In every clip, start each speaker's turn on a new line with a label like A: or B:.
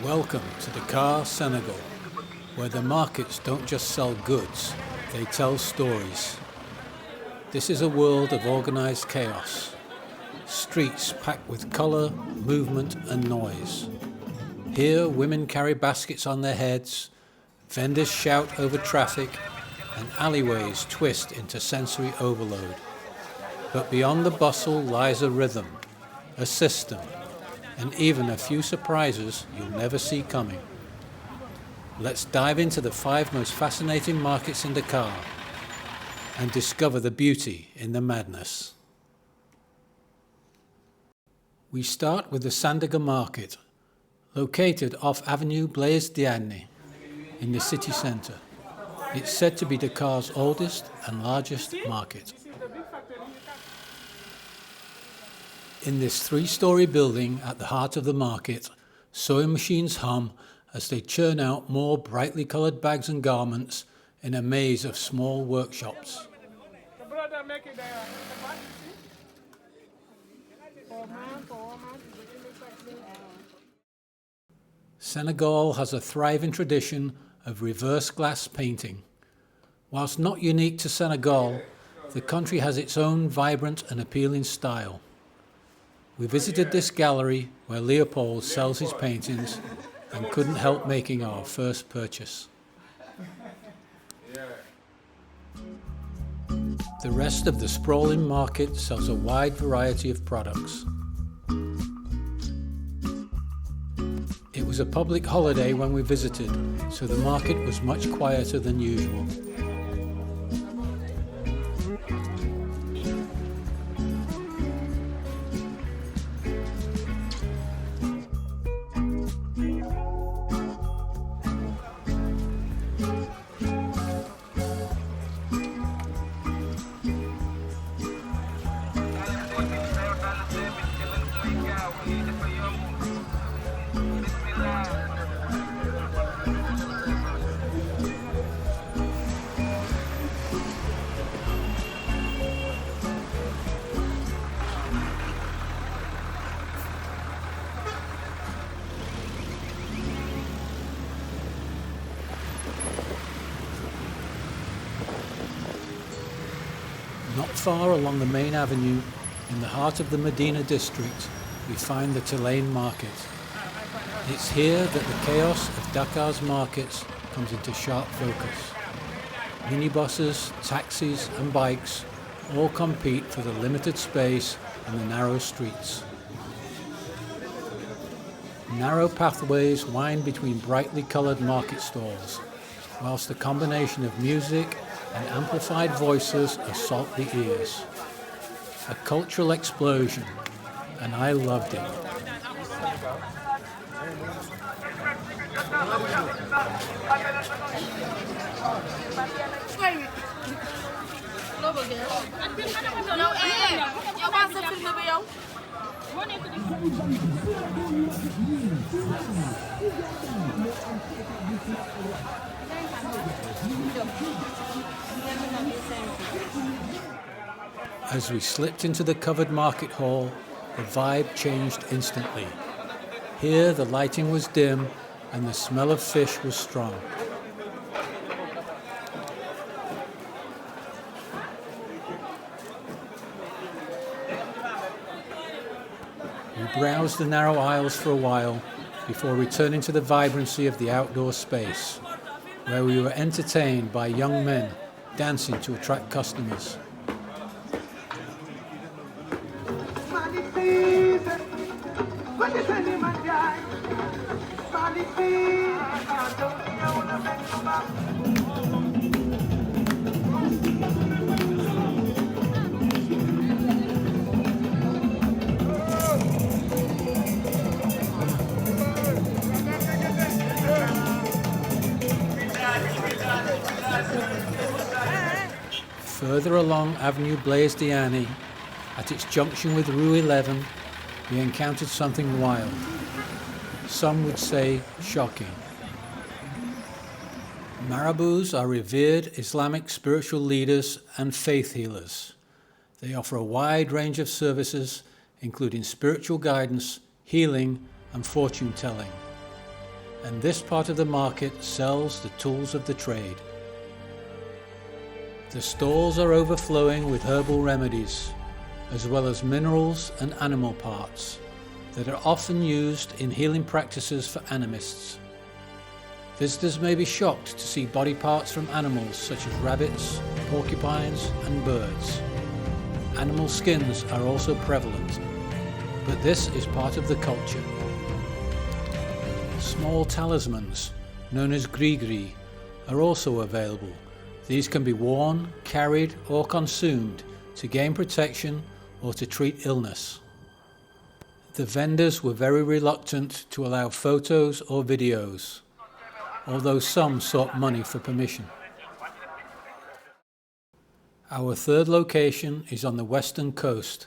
A: Welcome to Dakar, Senegal, where the markets don't just sell goods, they tell stories. This is a world of organised chaos. Streets packed with colour, movement and noise. Here women carry baskets on their heads, vendors shout over traffic, and alleyways twist into sensory overload. But beyond the bustle lies a rhythm, a system, and even a few surprises you'll never see coming. Let's dive into the 5 most fascinating markets in Dakar and discover the beauty in the madness. We start with the Sandaga Market, located off Avenue Blaise Diagne in the city centre. It's said to be Dakar's oldest and largest market. In this 3-storey building at the heart of the market, sewing machines hum as they churn out more brightly coloured bags and garments in a maze of small workshops. Senegal has a thriving tradition of reverse glass painting. Whilst not unique to Senegal, the country has its own vibrant and appealing style. We visited this gallery where Leopold sells his paintings and couldn't help making our first purchase. The rest of the sprawling market sells a wide variety of products. It was a public holiday when we visited, so the market was much quieter than usual. Not far along the main avenue, in the heart of the Medina district, we find the Tilène Market. It's here that the chaos of Dakar's markets comes into sharp focus. Minibuses, taxis and bikes all compete for the limited space and the narrow streets. Narrow pathways wind between brightly coloured market stalls, whilst the combination of music and amplified voices assault the ears. A cultural explosion, and I loved it. As we slipped into the covered market hall, the vibe changed instantly. Here the lighting was dim and the smell of fish was strong. We browsed the narrow aisles for a while before returning to the vibrancy of the outdoor space, where we were entertained by young men dancing to attract customers. Further along Avenue Blaise Diagne, at its junction with Rue 11, we encountered something wild. Some would say shocking. Marabouts are revered Islamic spiritual leaders and faith healers. They offer a wide range of services, including spiritual guidance, healing, and fortune telling. and this part of the market sells the tools of the trade. The stalls are overflowing with herbal remedies, as well as minerals and animal parts that are often used in healing practices for animists. Visitors may be shocked to see body parts from animals such as rabbits, porcupines, and birds. Animal skins are also prevalent, but this is part of the culture. Small talismans, known as gris-gris, are also available. These can be worn, carried, or consumed to gain protection or to treat illness. The vendors were very reluctant to allow photos or videos, although some sought money for permission. Our third location is on the western coast,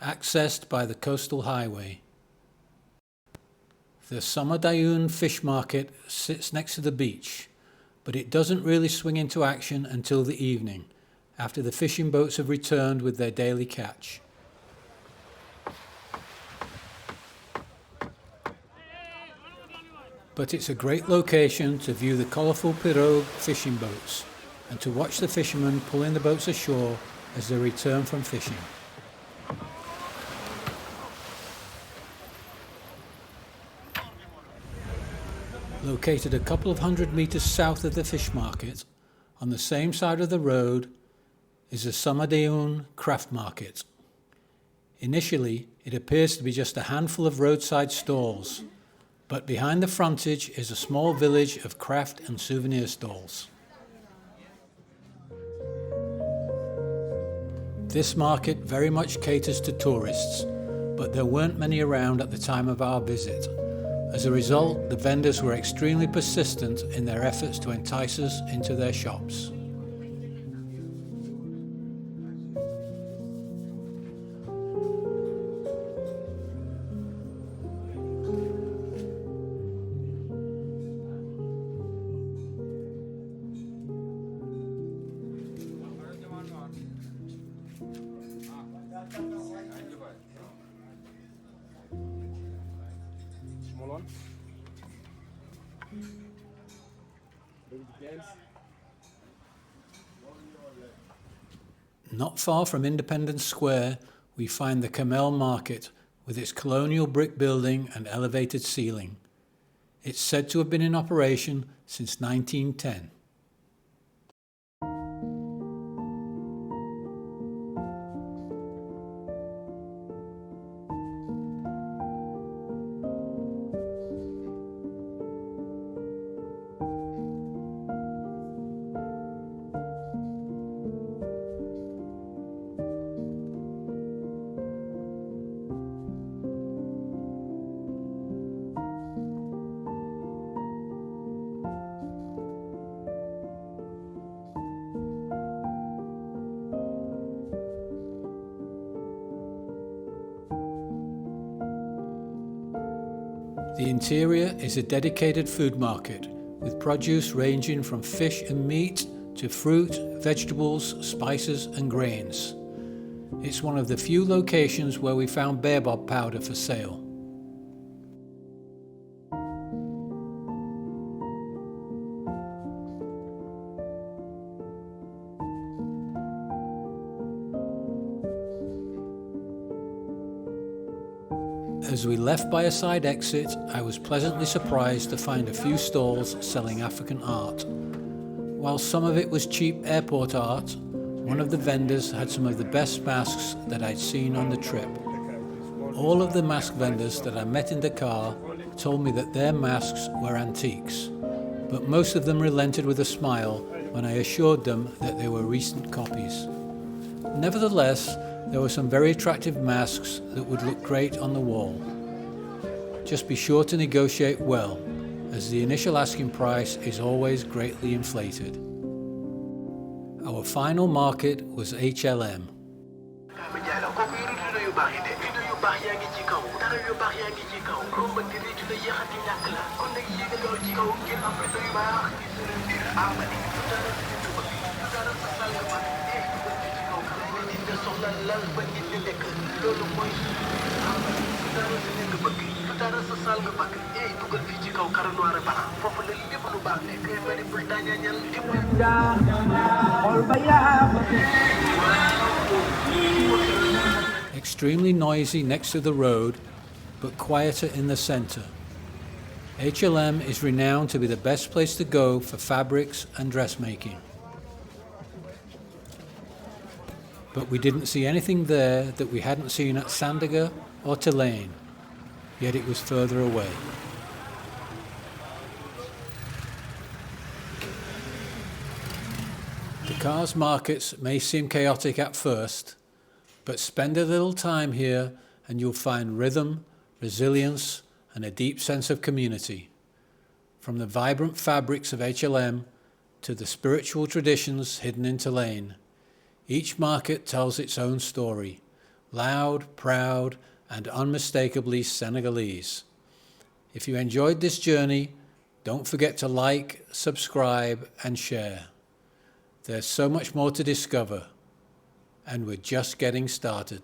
A: accessed by the coastal highway. The Soumbédioune fish market sits next to the beach, but it doesn't really swing into action until the evening, after the fishing boats have returned with their daily catch. But it's a great location to view the colourful pirogue fishing boats and to watch the fishermen pulling the boats ashore as they return from fishing. Located a couple of 100 metres south of the fish market, on the same side of the road, is the Soumbédioune craft market. Initially, it appears to be just a handful of roadside stalls, but behind the frontage is a small village of craft and souvenir stalls. This market very much caters to tourists, but there weren't many around at the time of our visit. As a result, the vendors were extremely persistent in their efforts to entice us into their shops. Not far from Independence Square, we find the Kermel Market with its colonial brick building and elevated ceiling. It's said to have been in operation since 1910. The interior is a dedicated food market with produce ranging from fish and meat to fruit, vegetables, spices and grains. It's one of the few locations where we found baobab powder for sale. As we left by a side exit, I was pleasantly surprised to find a few stalls selling African art. While some of it was cheap airport art, one of the vendors had some of the best masks that I'd seen on the trip. All of the mask vendors that I met in Dakar told me that their masks were antiques, but most of them relented with a smile when I assured them that they were recent copies. Nevertheless, there were some very attractive masks that would look great on the wall. Just be sure to negotiate well, as the initial asking price is always greatly inflated. Our final market was HLM. Extremely noisy next to the road, but quieter in the centre. HLM is renowned to be the best place to go for fabrics and dressmaking. But we didn't see anything there that we hadn't seen at Sandaga or Tilène, yet it was further away. Dakar's markets may seem chaotic at first, but spend a little time here and you'll find rhythm, resilience, and a deep sense of community. From the vibrant fabrics of HLM to the spiritual traditions hidden in Tilène, each market tells its own story, loud, proud, and unmistakably Senegalese. If you enjoyed this journey, don't forget to like, subscribe, and share. There's so much more to discover, and we're just getting started.